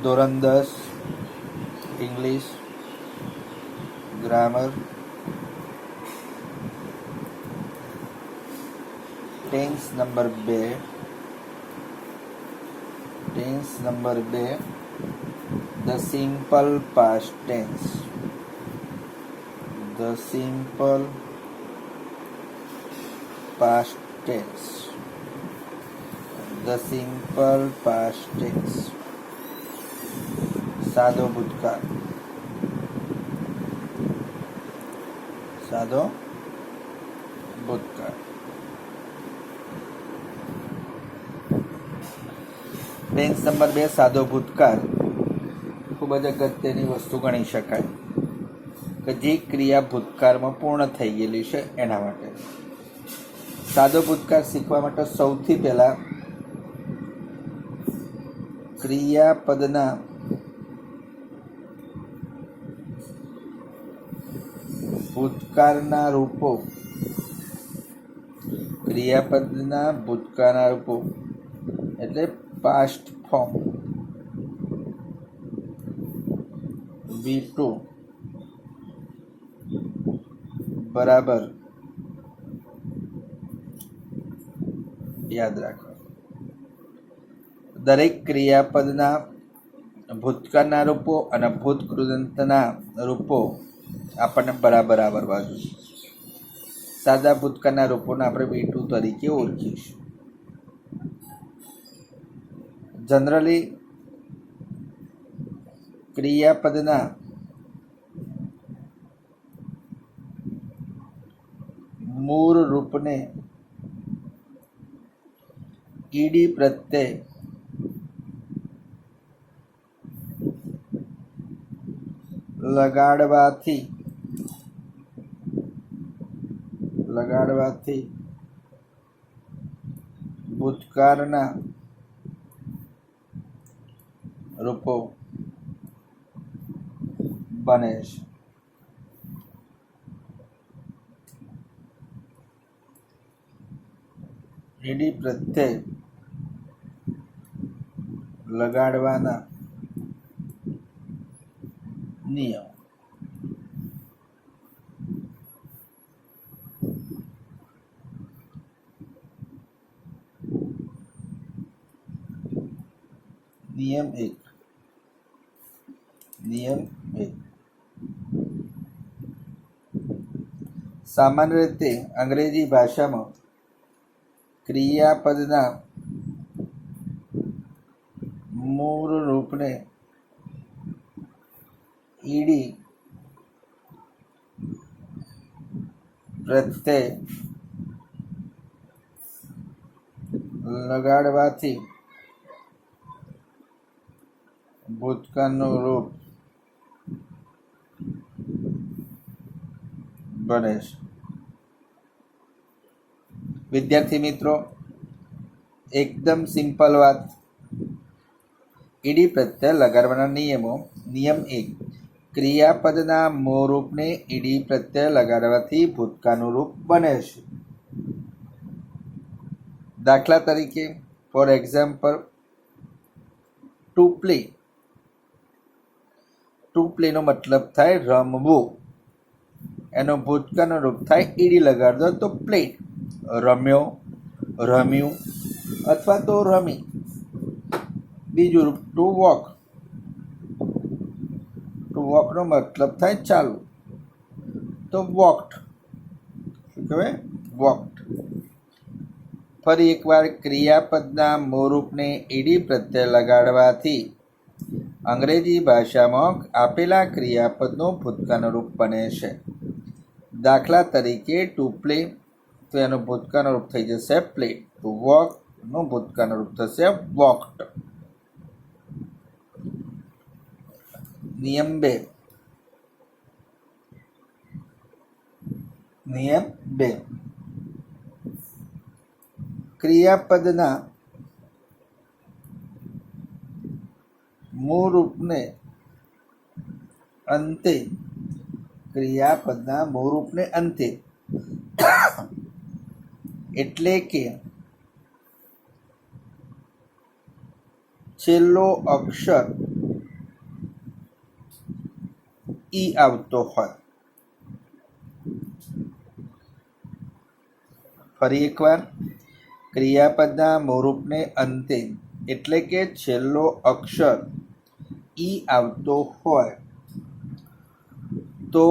ધોરણ 10 English grammar tense number 2 the simple past tense સાદો ભૂતકાળ ટેન્સ નંબર 2 સાદો ભૂતકાળ ખૂબ જ અગત્યની વસ્તુ ગણી શકાય કે જે ક્રિયા ભૂતકાળમાં પૂર્ણ થઈ ગયેલી છે એના માટે. સાદો ભૂતકાળ શીખવા માટે સૌથી પહેલાં ક્રિયાપદના ભૂતકાળના રૂપો એટલે પાસ્ટ ફોર્મ V2 બરાબર યાદ રાખો. દરેક ક્રિયાપદના ભૂતકાળના રૂપો અને ભૂતકૃદંતના રૂપો આપણને બરાબર આવડવા જોઈએ. સાદા ભૂતકાળના રૂપોને આપણે V2 તરીકે ઓળખીશું. જનરલી ક્રિયાપદના મૂળ રૂપને ઈડી પ્રત્યય લગાડવાથી ભૂતકાળના રૂપો બને છે. ઈડી પ્રત્યય લગાડવાના નિયમ. નિયમ 1 સામાન્ય રીતે અંગ્રેજી ભાષામાં ક્રિયાપદના મૂળ રૂપને ઈડી પ્રત્યય લગાડવાથી ભૂતકાળનું રૂપ બને છે. વિદ્યાર્થી મિત્રો, એકદમ સિમ્પલ વાત. ઈડી પ્રત્યય લગાડવાના નિયમો. નિયમ 1, ક્રિયાપદના મૂળ રૂપને ઈડી પ્રત્યય લગાડવાથી ભૂતકાળનું રૂપ બને છે. દાખલા તરીકે, ફોર એક્ઝામ્પલ, ટુ પ્લે નો મતલબ થાય રમવું. એનો ભૂતકાળનો રૂપ થાય ઈડી લગાડ દો તો પ્લેડ. રમ્યો, રમ્યું અથવા તો રમી. બીજું રૂપ ટુ વોકનો મતલબ થાય ચાલવું તો વોકડ. શું કહેવાય? વોકડ. ફરી એકવાર, ક્રિયાપદના મૂળ રૂપને ઈડી પ્રત્યય લગાડવાથી અંગ્રેજી ભાષામાં આપેલા ક્રિયાપદનું ભૂતકાળનું રૂપ બને છે. દાખલા તરીકે, ટુ પ્લે તો એનું ભૂતકાળનું રૂપ થઈ જશે પ્લેડ. ટુ વોક નું ભૂતકાળનું રૂપ થશે વોકડ. નિયમ 2 ક્રિયાપદના મૂળ રૂપને અંતે એટલે કે છેલ્લો અક્ષર ઈ આવતો હોય. ફરી એકવાર, ક્રિયાપદના મૂળરૂપને અંતે એટલે કે છેલ્લો અક્ષર ઈ આવતો હોય તો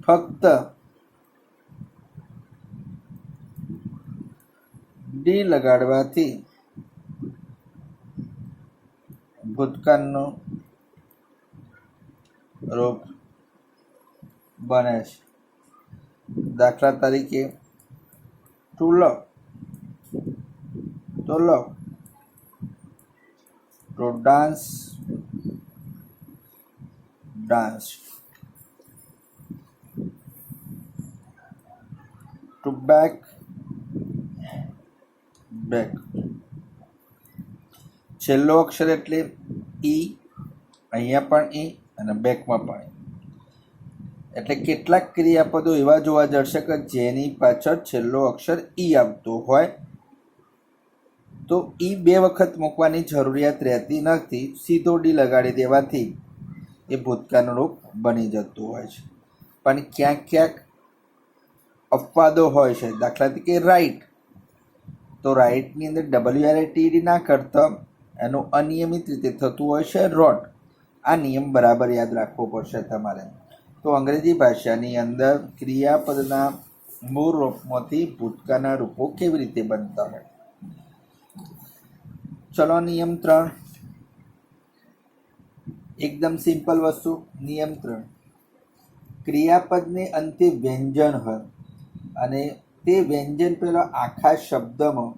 ફક્ત ડી લગાડવાથી ભૂતકાળનું રૂપ બને છે. દાખલા તરીકે ટુ લવ, તો love, to dance, dance, to bake, bake. છેલ્લો અક્ષર એટલે ઈ, અહીંયા પણ ઈ અને બેકમાં પણ ઈ. એટલે કેટલાક ક્રિયાપદો એવા જોવા જશે કે જેની પાછળ છેલ્લો અક્ષર ઈ આવતો હોય તો ઈ બે વખત મૂકવાની જરૂરિયાત રહેતી નથી, સીધો ડી લગાડી દેવાથી એ ભૂતકાળનું રૂપ બની જતું હોય છે. પણ ક્યાંક ક્યાંક અપવાદો હોય છે. દાખલા તરીકે રાઈટ, તો રાઈટની અંદર WRITED ના કરતા એનું અનિયમિત રીતે થતું હોય છે રોટ. આ નિયમ બરાબર યાદ રાખવો પડશે તમારે. તો અંગ્રેજી ભાષાની અંદર ક્રિયાપદના મૂળ રૂપમાંથી ભૂતકાળના રૂપો કેવી રીતે બનતા હોય. ચલો નિયમ 3, એકદમ સિમ્પલ વસ્તુ. નિયમ 3, ક્રિયાપદને અંતે વ્યંજન હોય અને તે વ્યંજન પેલા આખા શબ્દમાં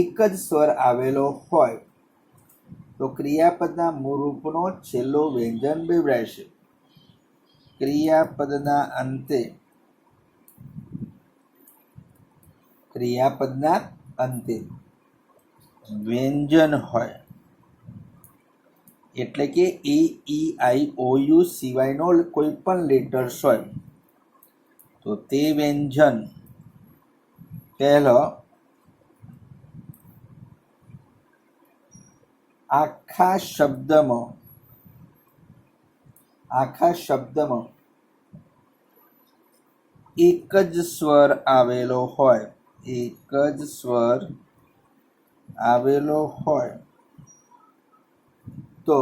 એક જ સ્વર આવેલો હોય તો ક્રિયાપદના મૂળ રૂપનો છેલ્લો વ્યંજન બેવડાશે. ક્રિયાપદના અંતે વ્યંજન હોય એટલે કે એ, ઈ, આઈ, ઓ, યુ સિવાયનો કોઈ પણ લેટર્સ હોય તો તે વ્યંજન પહેલો આખા શબ્દમાં એક જ સ્વર આવેલો હોય, તો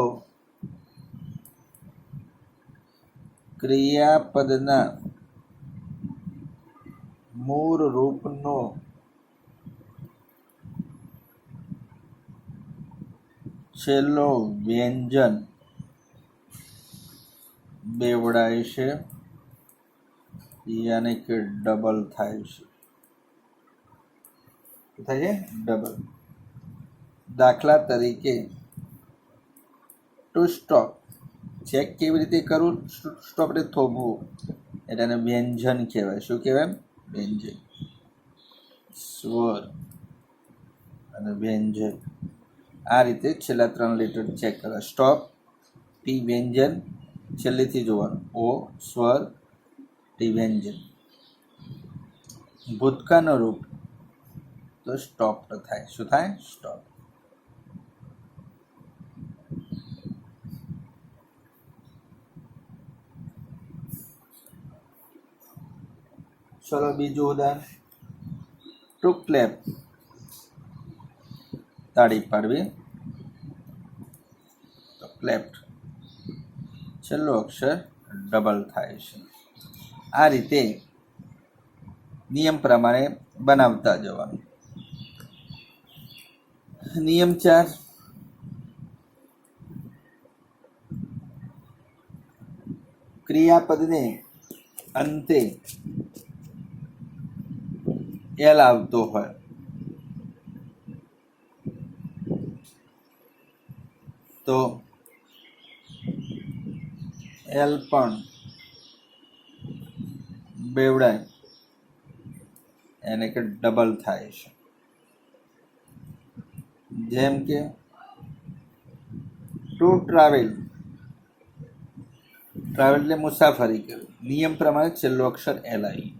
ક્રિયાપદના મૂળ રૂપનો છેલ્લો વ્યંજન બેવડાય છે, યાની કે ડબલ થાય છે. ડબલ. દાખલા તરીકે ટુ સ્ટોપ, ચેક કેવી રીતે કરવું? સ્ટોપ એટલે થોભવું, એટલે એને વ્યંજન કહેવાય. શું કહેવાય? વ્યંજન. સ્વર અને વ્યંજન, આ રીતે છેલ્લા 3 લેટર ચેક કરવા. સ્ટોપ, પી વ્યંજન, છેલ્લેથી જોવાનું, ઓ સ્વર, ટી વ્યંજન. ભૂતકાળનું રૂપ તો સ્ટોપ થાય. શું થાય? સ્ટોપ. ચલો બીજું ઉદાહરણ. ટુ ક્લેપ, તાળી પાડવી, તો ક્લેપ્ડ. છેલ્લો અક્ષર ડબલ થાય છે. આ રીતે નિયમ પ્રમાણે બનાવતા જવાનું. નિયમ 4, ક્રિયાપદને અંતે એલ આવતો હોય તો એલ પણ બેવડાય, એને કે ડબલ થાય છે. જેમ કે ટુ ટ્રાવેલ, એટલે મુસાફરી કરવી. નિયમ પ્રમાણે છેલ્લો અક્ષર એલ આવી.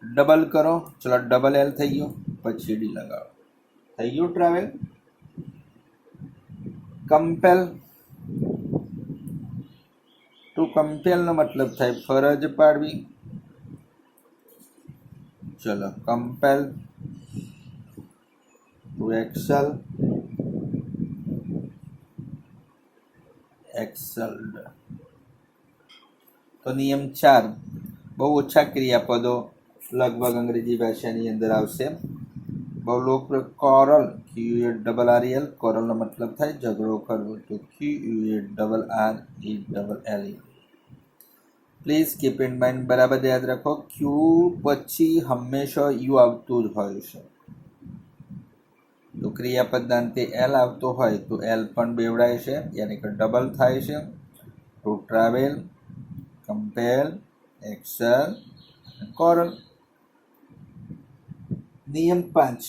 ડબલ કરો, ચલો ડબલ એલ થઈ ગયો, પછી ડી લગાવો, થઈ ગયું ટ્રાવેલ. કમ્પેલ, ટુ કમ્પેલનો મતલબ થાય ફરજ પાડવી. ચલો, કમ્પેલ, ટુ એક્સેલ, એક્સેલ્ડ. તો નિયમ 4, બહુ ઓછા ક્રિયાપદો લગભગ અંગ્રેજી ભાષાની અંદર આવશે. બહુ લોકપ્રિય કોરલ, QURREL, કોરલનો મતલબ થાય ઝઘડો કરવો, તો QURRELE. Please keep in mind, બરાબર યાદ રાખો, ક્યુ પછી હંમેશા યુ આવતું જ હોય છે. તો ક્રિયાપદના અંતે એલ આવતો હોય તો એલ પણ બેવડાય છે, યાની કે ડબલ થાય છે. To travel, compel, excel, coral. નિયમ 5,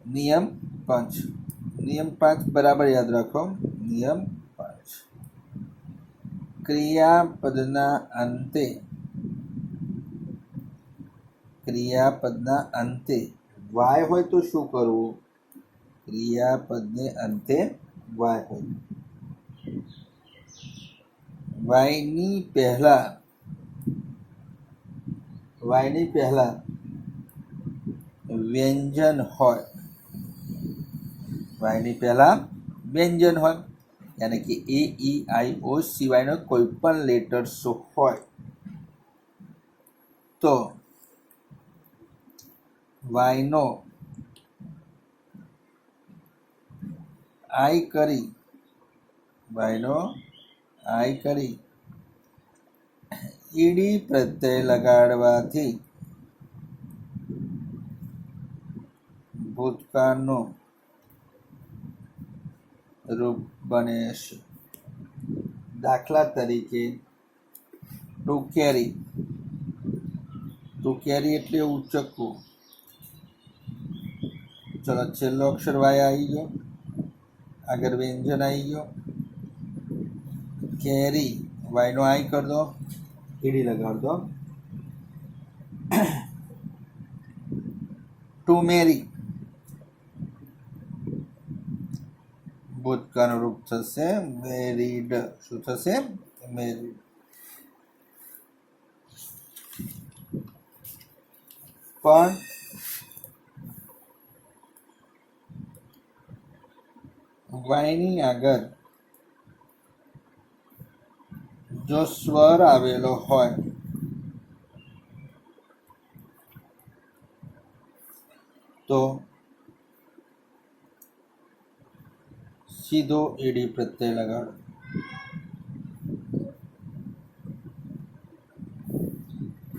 નિયમ 5 બરાબર યાદ રાખો. નિયમ 5, ક્રિયાપદના અંતે વાય હોય તો શું કરવું? ક્રિયાપદને અંતે વાય હોય, વાયની પહેલા વ્યંજન હોય, યાની કે એ ઈ આઈ ઓ સિવાયનો કોઈ પણ લેટર્સ હોય તો વાયનો આઈ કરી ઈડી પ્રત્યય લગાડવાથી ભૂતકાળનું રૂપ બને છે. દાખલા તરીકે ટુ કેરી એટલે ઉચકવું. ચલો, છેલ્લો અક્ષર વાય આવી ગયો, આગળ વ્યંજન આવી ગયો, કેરી, વાયનો આઈ કરી દો, ઈડી લગાડ દો. ટુ મેરી, ભૂતકાળનું રૂપ થશે મેરીડ. શું થશે? મેરીડ. પણ વાયની આગળ જો સ્વર આવેલો હોય તો સીધો ઈડી પ્રત્યય લગાડો.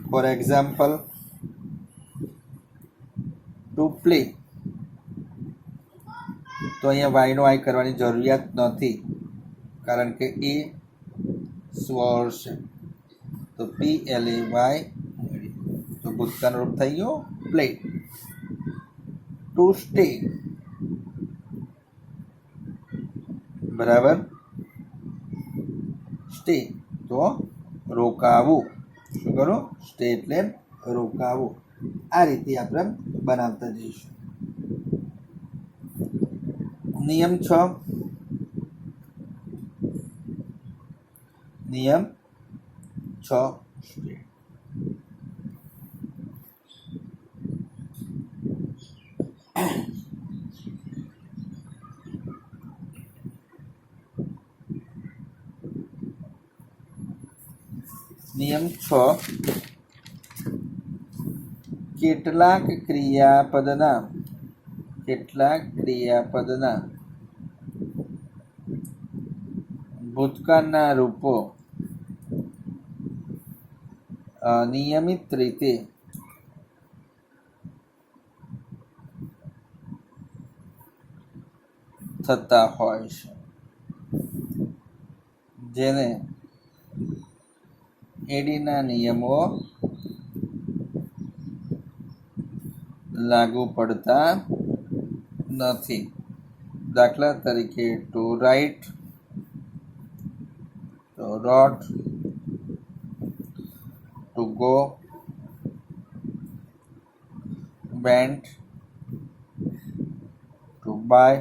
ફોર એક્ઝામ્પલ, ટુ પ્લે, તો અહીંયા વાયનો આઈ કરવાની જરૂરિયાત નથી, કારણ કે એ સ્વર છે. તો PLAY, તો ભૂતકાળનું રૂપ થઈ ગયું પ્લે. ટુ સ્ટે, બરાબર, સ્ટે તો રોકાવું. શું કરું? સ્ટે એટલે રોકાવું. આ રીતે આપણે બનાવતા જઈશું. નિયમ 6, નિયમ 6, નિયમ 6, કેટલાક ક્રિયાપદના ભૂતકાળના રૂપો નિયમિત રીતે થતા હોય છે, જેને એડીના નિયમો લાગુ પડતા નથી. દાખલા તરીકે ટુ રાઇટ, તો wrote, to go, went, to buy,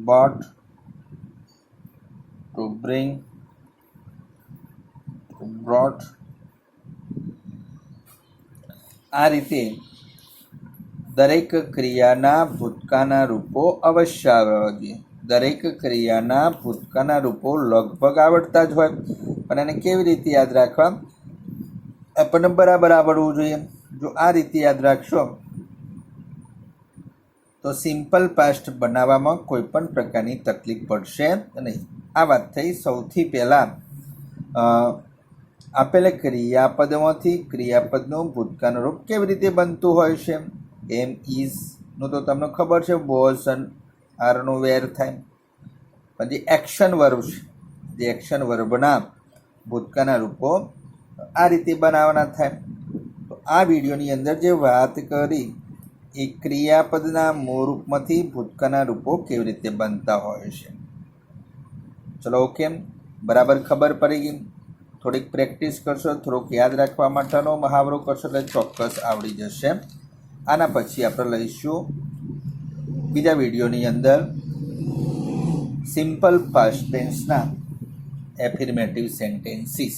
bought, to bring, to brought. આ રીતે દરેક ક્રિયાના ભૂતકાળના રૂપો અવશ્ય આવડવા જોઈએ. દરેક ક્રિયાના ભૂતકાળના રૂપો લગભગ આવડતા જ હોય, પણ એને કેવી રીતે યાદ રાખવા આપણને બરાબર આવડવું જોઈએ. જો આ રીતે યાદ રાખશો તો સિમ્પલ પાસ્ટ બનાવવામાં કોઈ પણ પ્રકારની તકલીફ પડશે નહીં. આ વાત થઈ. સૌથી પહેલાં આપેલ ક્રિયાપદમાંથી ક્રિયાપદનું ભૂતકાળનું રૂપ કેવી રીતે બનતું હોય છે. એમ ઇઝનું તો તમને ખબર છે, વોઝ અને આરનું વેર થાય. પણ જે એક્શન વર્બ છે, જે એક્શન વર્બના ભૂતકાળના રૂપો આ રીતે બનાવવાના થાય. તો આ વિડીયોની અંદર જે વાત કરી એ ક્રિયાપદના મૂળ રૂપમાંથી ભૂતકાળના રૂપો કેવી રીતે બનતા હોય છે. ચલો, ઓકે, બરાબર ખબર પડી ગઈ. થોડીક પ્રેક્ટિસ કરશો, થોડુંક યાદ રાખવા માટેનો મહાવરો કરશો એટલે ચોક્કસ આવડી જશે. આના પછી આપણે લઈશું બીજા વિડીયોની અંદર સિમ્પલ પાસ્ટ ટેન્સના એફિર્મેટિવ સેન્ટેન્સીસ.